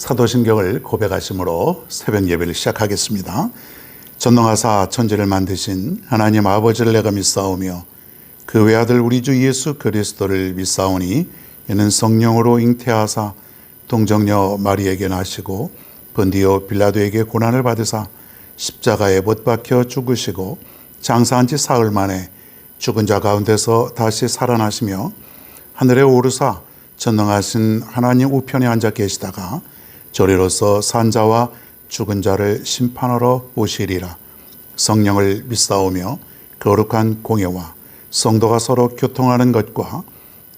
사도신경을 고백하심으로 새벽 예배를 시작하겠습니다. 전능하사 천지를 만드신 하나님 아버지를 내가 믿사오며 그 외아들 우리 주 예수 그리스도를 믿사오니 이는 성령으로 잉태하사 동정녀 마리에게 나시고 본디오 빌라도에게 고난을 받으사 십자가에 못 박혀 죽으시고 장사한 지 사흘 만에 죽은 자 가운데서 다시 살아나시며 하늘에 오르사 전능하신 하나님 우편에 앉아 계시다가 저리로서 산 자와 죽은 자를 심판하러 오시리라. 성령을 믿사오며 거룩한 공예와 성도가 서로 교통하는 것과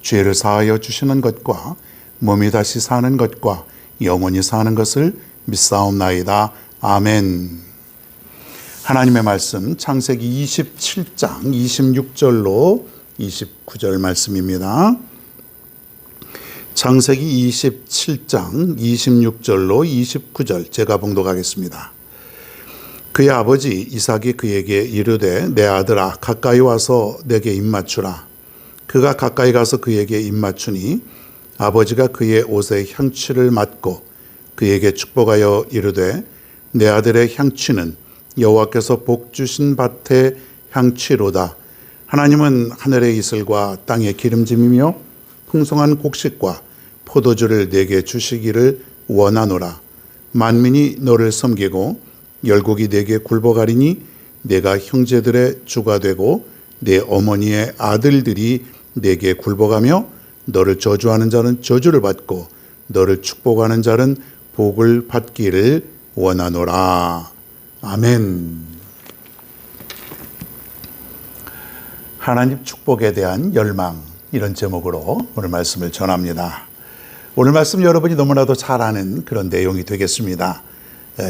죄를 사하여 주시는 것과 몸이 다시 사는 것과 영원히 사는 것을 믿사옵나이다. 아멘. 하나님의 말씀 창세기 27장 26절로 29절 말씀입니다. 창세기 27장 26절로 29절 제가 봉독하겠습니다. 그의 아버지 이삭이 그에게 이르되 내 아들아 가까이 와서 내게 입맞추라. 그가 가까이 가서 그에게 입맞추니 아버지가 그의 옷에 향취를 맡고 그에게 축복하여 이르되 내 아들의 향취는 여호와께서 복 주신 밭의 향취로다. 하나님은 하늘의 이슬과 땅의 기름짐이며 풍성한 곡식과 포도주를 내게 주시기를 원하노라. 만민이 너를 섬기고 열국이 내게 굴복하리니 내가 형제들의 주가 되고 내 어머니의 아들들이 내게 굴복하며 너를 저주하는 자는 저주를 받고 너를 축복하는 자는 복을 받기를 원하노라. 아멘. 하나님 축복에 대한 열망, 이런 제목으로 오늘 말씀을 전합니다. 오늘 말씀 여러분이 너무나도 잘 아는 그런 내용이 되겠습니다.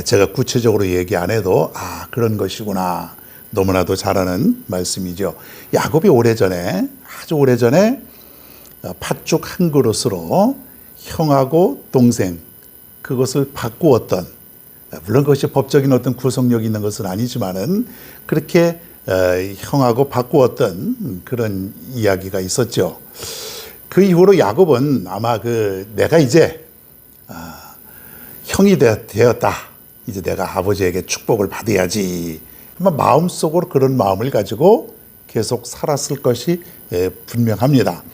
제가 구체적으로 얘기 안 해도 그런 것이구나 너무나도 잘 아는 말씀이죠. 야곱이 아주 오래전에 팥죽 한 그릇으로 형하고 동생 그것을 바꾸었던, 물론 그것이 법적인 어떤 구속력이 있는 것은 아니지만은 그렇게 형하고 바꾸었던 그런 이야기가 있었죠. 그 이후로 야곱은 아마 내가 이제 형이 되었다. 이제 내가 아버지에게 축복을 받아야지. 아마 마음속으로 그런 마음을 가지고 계속 살았을 것이 분명합니다.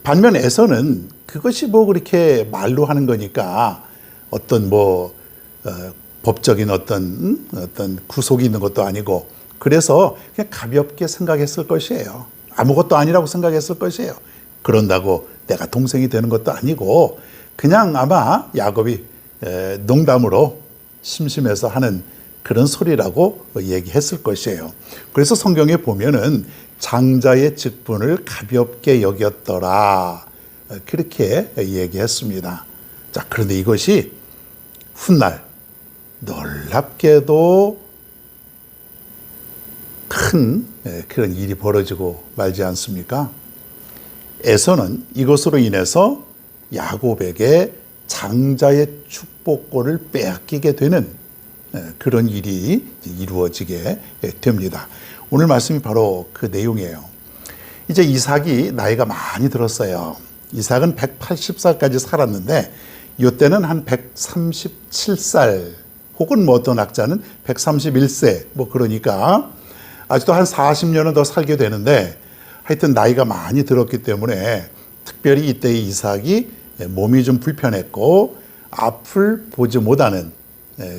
반면 에서는 그것이 그렇게 말로 하는 거니까 어떤 법적인 어떤 구속이 있는 것도 아니고 그래서 그냥 가볍게 생각했을 것이에요. 아무것도 아니라고 생각했을 것이에요. 그런다고 내가 동생이 되는 것도 아니고 그냥 아마 야곱이 농담으로 심심해서 하는 그런 소리라고 얘기했을 것이에요. 그래서 성경에 보면은 장자의 직분을 가볍게 여겼더라. 그렇게 얘기했습니다. 자, 그런데 이것이 훗날 놀랍게도 큰 그런 일이 벌어지고 말지 않습니까? 에서는 이것으로 인해서 야곱에게 장자의 축복권을 빼앗기게 되는 그런 일이 이루어지게 됩니다. 오늘 말씀이 바로 그 내용이에요. 이제 이삭이 나이가 많이 들었어요. 이삭은 180살까지 살았는데 이때는 한 137살 혹은 어떤 학자는 131세 그러니까 아직도 한 40년은 더 살게 되는데 하여튼 나이가 많이 들었기 때문에 특별히 이때의 이삭이 몸이 좀 불편했고 앞을 보지 못하는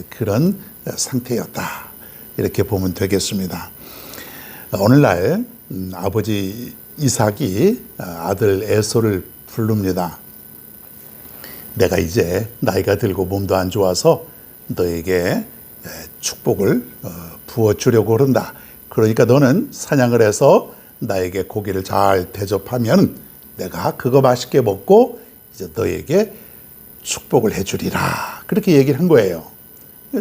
그런 상태였다. 이렇게 보면 되겠습니다. 오늘날 아버지 이삭이 아들 에서를 부릅니다. 내가 이제 나이가 들고 몸도 안 좋아서 너에게 축복을 부어주려고 그런다. 그러니까 너는 사냥을 해서 나에게 고기를 잘 대접하면 내가 그거 맛있게 먹고 이제 너에게 축복을 해주리라. 그렇게 얘기를 한 거예요.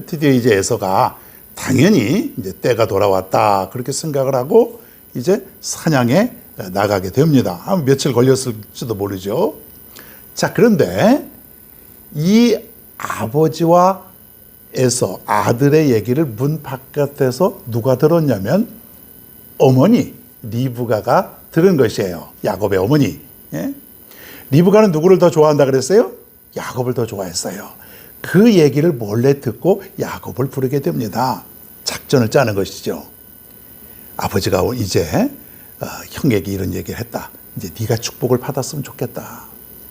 드디어 이제 에서가 당연히 이제 때가 돌아왔다. 그렇게 생각을 하고 이제 사냥에 나가게 됩니다. 아마 며칠 걸렸을지도 모르죠. 자, 그런데 이 아버지와 에서 아들의 얘기를 문 바깥에서 누가 들었냐면 어머니 리브가가 들은 것이에요. 야곱의 어머니. 리브가는 누구를 더 좋아한다 그랬어요? 야곱을 더 좋아했어요. 그 얘기를 몰래 듣고 야곱을 부르게 됩니다. 작전을 짜는 것이죠. 아버지가 이제 형에게 이런 얘기를 했다. 이제 네가 축복을 받았으면 좋겠다.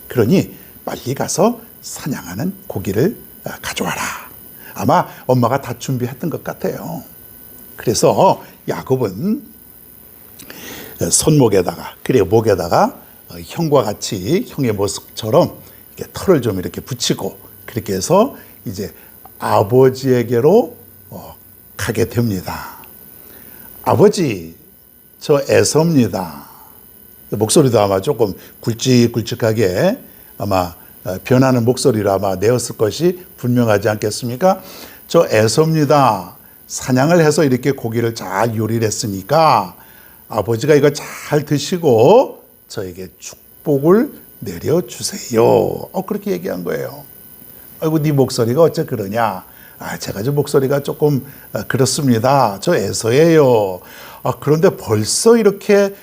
그러니 빨리 가서 사냥하는 고기를 가져와라. 아마 엄마가 다 준비했던 것 같아요. 그래서 야곱은 손목에다가 그리고 목에다가 형과 같이 형의 모습처럼 이렇게 털을 좀 이렇게 붙이고 그렇게 해서 이제 아버지에게로 가게 됩니다. 아버지, 저 에서입니다. 목소리도 아마 조금 굵직굵직하게 아마 변하는 목소리로 아마 내었을 것이 분명하지 않겠습니까? 저 에서입니다. 사냥을 해서 이렇게 고기를 잘 요리를 했으니까 아버지가 이거 잘 드시고 저에게 축복을 내려주세요. 그렇게 얘기한 거예요. 아이고, 네 목소리가 어째 그러냐? 제가 저 목소리가 조금 그렇습니다. 저 에서예요. 그런데 벌써 이렇게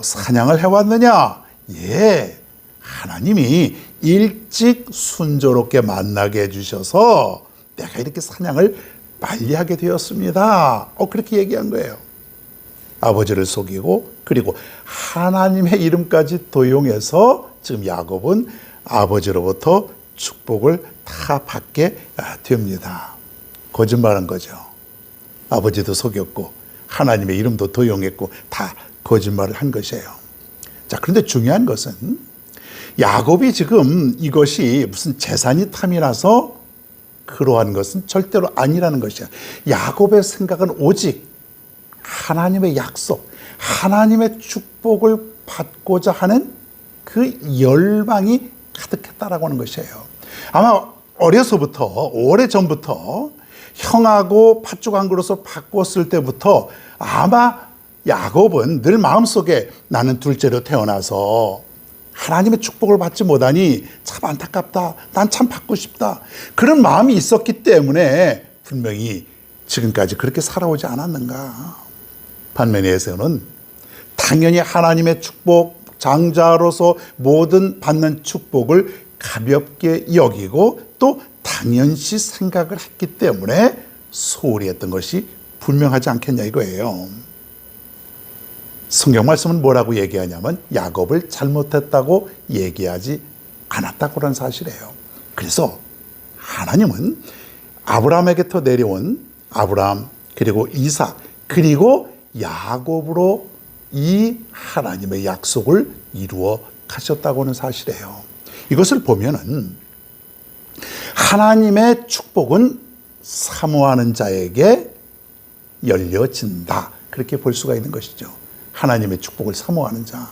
사냥을 해왔느냐? 예, 하나님이 일찍 순조롭게 만나게 해주셔서 내가 이렇게 사냥을 빨리 하게 되었습니다. 그렇게 얘기한 거예요. 아버지를 속이고 그리고 하나님의 이름까지 도용해서 지금 야곱은 아버지로부터 축복을 다 받게 됩니다. 거짓말한 거죠. 아버지도 속였고 하나님의 이름도 도용했고 다 거짓말을 한 것이에요. 자, 그런데 중요한 것은 야곱이 지금 이것이 무슨 재산이 탐이라서 그러한 것은 절대로 아니라는 것이야. 야곱의 생각은 오직 하나님의 약속, 하나님의 축복을 받고자 하는 그 열망이 가득했다라고 하는 것이에요. 아마 어려서부터 오래전부터 형하고 팥죽 한 그릇을 바꿨을 때부터 아마 야곱은 늘 마음속에 나는 둘째로 태어나서 하나님의 축복을 받지 못하니 참 안타깝다. 난 참 받고 싶다. 그런 마음이 있었기 때문에 분명히 지금까지 그렇게 살아오지 않았는가. 반면에 에서는 당연히 하나님의 축복, 장자로서 모든 받는 축복을 가볍게 여기고 또 당연시 생각을 했기 때문에 소홀히 했던 것이 분명하지 않겠냐 이거예요. 성경 말씀은 뭐라고 얘기하냐면 야곱을 잘못했다고 얘기하지 않았다고 하는 사실이에요. 그래서 하나님은 아브라함에게부터 내려온 아브라함 그리고 이삭 그리고 야곱으로 이 하나님의 약속을 이루어 가셨다고 하는 사실이에요. 이것을 보면은 하나님의 축복은 사모하는 자에게 열려진다. 그렇게 볼 수가 있는 것이죠. 하나님의 축복을 사모하는 자.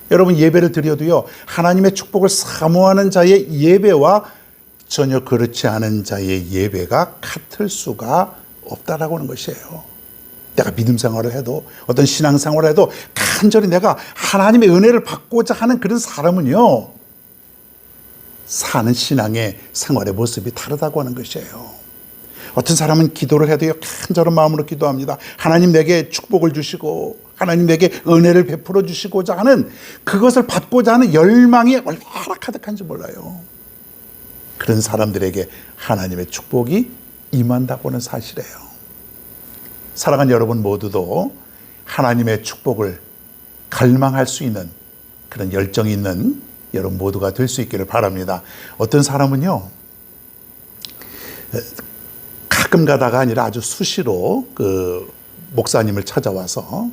여러분 예배를 드려도요. 하나님의 축복을 사모하는 자의 예배와 전혀 그렇지 않은 자의 예배가 같을 수가 없다라고 하는 것이에요. 내가 믿음 생활을 해도 어떤 신앙 생활을 해도 간절히 내가 하나님의 은혜를 받고자 하는 그런 사람은요. 사는 신앙의 생활의 모습이 다르다고 하는 것이에요. 어떤 사람은 기도를 해도요. 간절한 마음으로 기도합니다. 하나님 내게 축복을 주시고 하나님 내게 은혜를 베풀어 주시고자 하는 그것을 받고자 하는 열망이 얼마나 가득한지 몰라요. 그런 사람들에게 하나님의 축복이 임한다고 하는 사실이에요. 사랑하는 여러분 모두도 하나님의 축복을 갈망할 수 있는 그런 열정이 있는 여러분 모두가 될 수 있기를 바랍니다. 어떤 사람은요. 가끔 가다가 아니라 아주 수시로 그 목사님을 찾아와서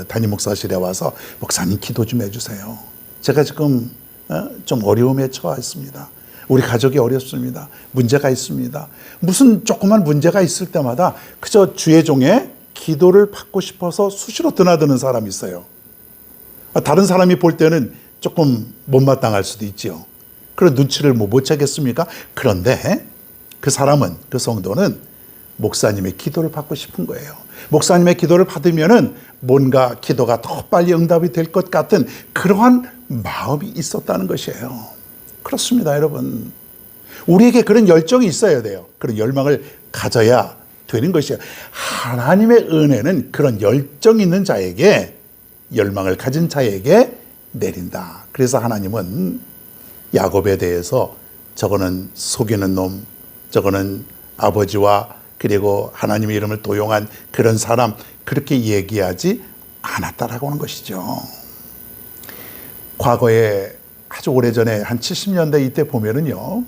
담임 목사실에 와서 목사님 기도 좀 해주세요. 제가 지금 좀 어려움에 처했습니다. 우리 가족이 어렵습니다. 문제가 있습니다. 무슨 조그만 문제가 있을 때마다 그저 주의 종의 기도를 받고 싶어서 수시로 드나드는 사람이 있어요. 다른 사람이 볼 때는 조금 못마땅할 수도 있지요. 그런 눈치를 못 채겠습니까? 그런데 그 사람은, 그 성도는 목사님의 기도를 받고 싶은 거예요. 목사님의 기도를 받으면은 뭔가 기도가 더 빨리 응답이 될 것 같은 그러한 마음이 있었다는 것이에요. 그렇습니다, 여러분. 우리에게 그런 열정이 있어야 돼요. 그런 열망을 가져야 되는 것이에요. 하나님의 은혜는 그런 열정 있는 자에게, 열망을 가진 자에게 내린다. 그래서 하나님은 야곱에 대해서 저거는 속이는 놈, 저거는 아버지와 그리고 하나님의 이름을 도용한 그런 사람, 그렇게 얘기하지 않았다라고 하는 것이죠. 과거에 아주 오래전에 한 70년대 이때 보면은요,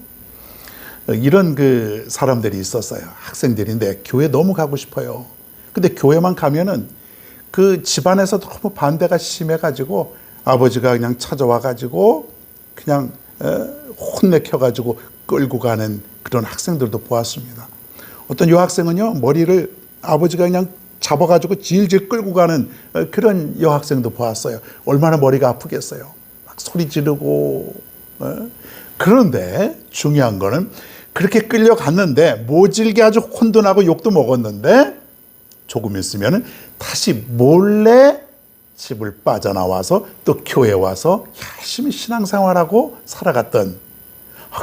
이런 그 사람들이 있었어요. 학생들인데 교회 너무 가고 싶어요. 근데 교회만 가면은 그 집안에서 너무 반대가 심해가지고 아버지가 그냥 찾아와가지고 그냥 혼내켜가지고 끌고 가는 그런 학생들도 보았습니다. 어떤 여학생은요, 머리를 아버지가 그냥 잡아가지고 질질 끌고 가는 그런 여학생도 보았어요. 얼마나 머리가 아프겠어요. 막 소리 지르고. 그런데 중요한 거는 그렇게 끌려갔는데 모질게 아주 혼도 나고 욕도 먹었는데 조금 있으면 다시 몰래 집을 빠져나와서 또 교회에 와서 열심히 신앙생활하고 살아갔던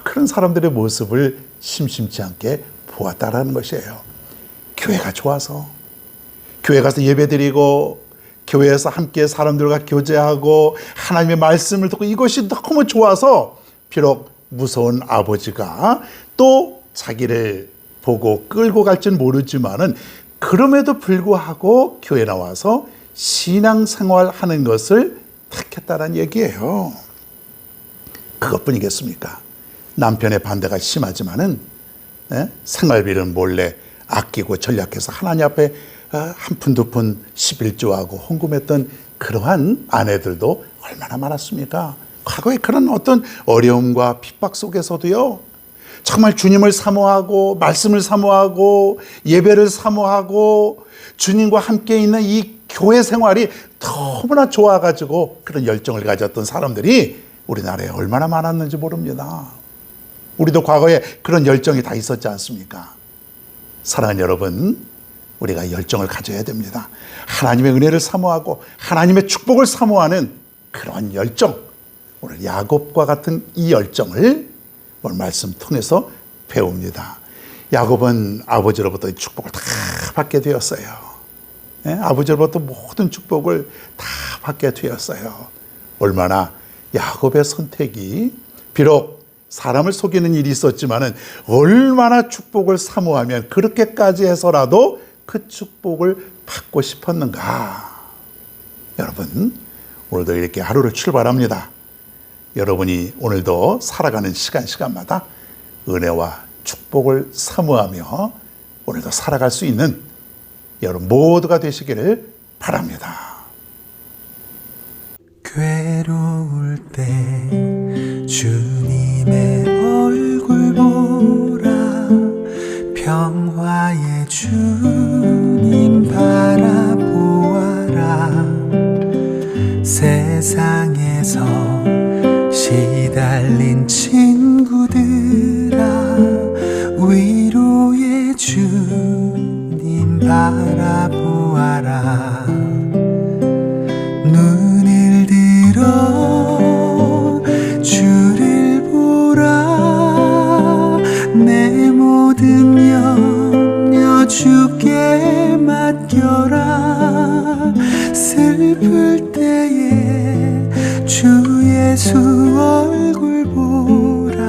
그런 사람들의 모습을 심심치 않게 보았다라는 것이에요. 교회가 좋아서, 교회 가서 예배드리고 교회에서 함께 사람들과 교제하고 하나님의 말씀을 듣고 이것이 너무 좋아서 비록 무서운 아버지가 또 자기를 보고 끌고 갈지는 모르지만은 그럼에도 불구하고 교회 나와서 신앙생활 하는 것을 택했다는 얘기예요. 그것뿐이겠습니까? 남편의 반대가 심하지만은 생활비를 몰래 아끼고 전략해서 하나님 앞에 한 푼 두 푼 11조하고 헌금했던 그러한 아내들도 얼마나 많았습니까? 과거에 그런 어떤 어려움과 핍박 속에서도요, 정말 주님을 사모하고 말씀을 사모하고 예배를 사모하고 주님과 함께 있는 이 교회 생활이 너무나 좋아가지고 그런 열정을 가졌던 사람들이 우리나라에 얼마나 많았는지 모릅니다. 우리도 과거에 그런 열정이 다 있었지 않습니까? 사랑하는 여러분, 우리가 열정을 가져야 됩니다. 하나님의 은혜를 사모하고 하나님의 축복을 사모하는 그런 열정, 오늘 야곱과 같은 이 열정을 오늘 말씀 통해서 배웁니다. 야곱은 아버지로부터 축복을 다 받게 되었어요. 아버지로부터 모든 축복을 다 받게 되었어요. 얼마나 야곱의 선택이 비록 사람을 속이는 일이 있었지만은 얼마나 축복을 사모하면 그렇게까지 해서라도 그 축복을 받고 싶었는가. 여러분, 오늘도 이렇게 하루를 출발합니다. 여러분이 오늘도 살아가는 시간마다 은혜와 축복을 사모하며 오늘도 살아갈 수 있는 여러분 모두가 되시기를 바랍니다. 괴로울 때 주님의 얼굴 보라, 평화의 주님 바라보아라. 세상에서 시달린 친구들아, 위로의 주님 바라보아라. 눈을 들어 주를 보라, 내 모든 염려 주께 맡겨라. 슬플 때에 주 예수 얼굴 보라,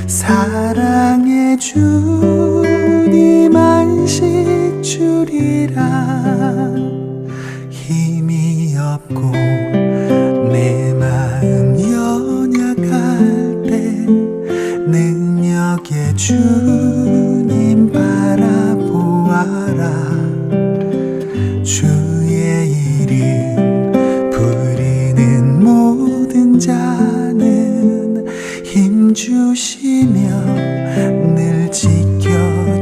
사랑의 주님 안식 주리라. 힘이 없고 내 마음 연약할 때 능력의 주님 바라보아라. 주의 이름 부르는 모든 자는 힘 주시며 늘 지켜주시리.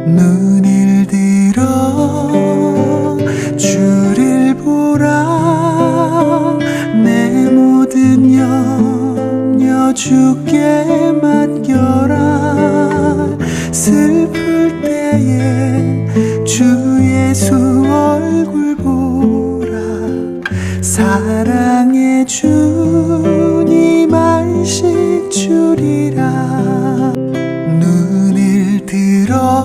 눈을 들어 주를 보라, 내 모든 염려 주께 맡겨라. 슬플 때에 주 예수 얼굴 보라, 사랑의 주님 안식 주리라. 눈을 들어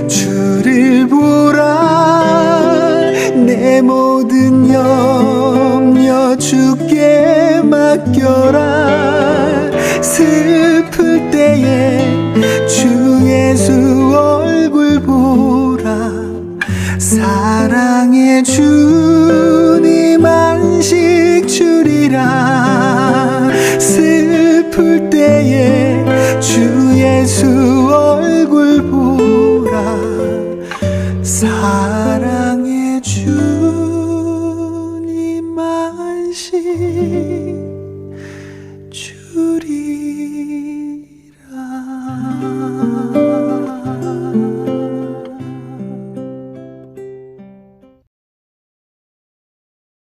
주를 보라, 내 모든 염려 주께 맡겨라. 슬플 때에 주 예수 얼굴 보라 사랑의 주님 안식 주리라 슬플 때에 주 예수 얼굴 보라 사랑의 주님 안식 주리라